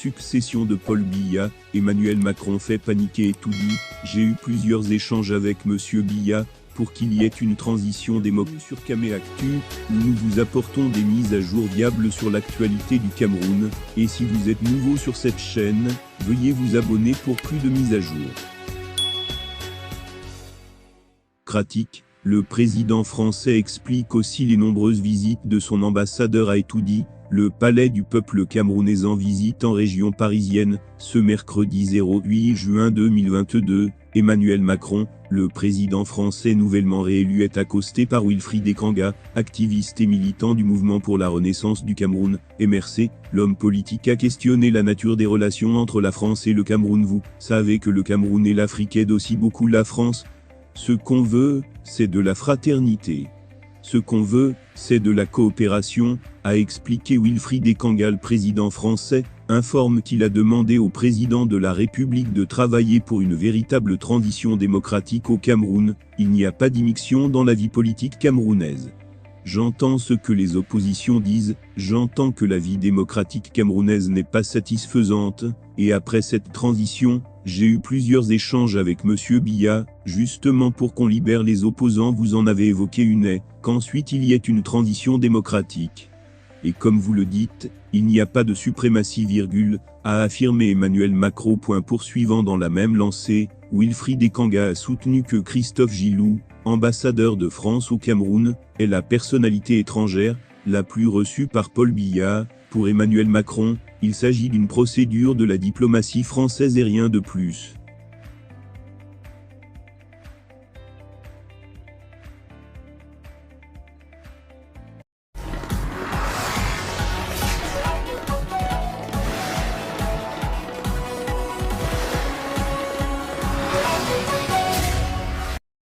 succession de Paul Biya, Emmanuel Macron fait paniquer et tout dit. J'ai eu plusieurs échanges avec Monsieur Biya, pour qu'il y ait une transition démocratique. Sur Camé Actu, où nous vous apportons des mises à jour viables sur l'actualité du Cameroun, et si vous êtes nouveau sur cette chaîne, veuillez vous abonner pour plus de mises à jour. Pratique, le président français explique aussi les nombreuses visites de son ambassadeur à Etoudi, le palais du peuple camerounais en visite en région parisienne, ce mercredi 08 juin 2022, Emmanuel Macron, le président français nouvellement réélu est accosté par Wilfried Ekanga, activiste et militant du mouvement pour la renaissance du Cameroun, MRC. L'homme politique a questionné la nature des relations entre la France et le Cameroun. Vous savez que le Cameroun et l'Afrique aident aussi beaucoup la France. Ce qu'on veut, c'est de la fraternité. Ce qu'on veut, c'est de la coopération, a expliqué Wilfried Ekanga. Le président français informe qu'il a demandé au président de la République de travailler pour une véritable transition démocratique au Cameroun. Il n'y a pas d'immixtion dans la vie politique camerounaise. J'entends ce que les oppositions disent, j'entends que la vie démocratique camerounaise n'est pas satisfaisante, et après cette transition, j'ai eu plusieurs échanges avec Monsieur Biya, justement pour qu'on libère les opposants. Vous en avez évoqué une, qu'ensuite il y ait une transition démocratique. Et comme vous le dites, il n'y a pas de suprématie, a affirmé Emmanuel Macron. Poursuivant dans la même lancée, Wilfried Ekanga a soutenu que Christophe Gilou, ambassadeur de France au Cameroun, est la personnalité étrangère la plus reçue par Paul Biya. Pour Emmanuel Macron, il s'agit d'une procédure de la diplomatie française et rien de plus.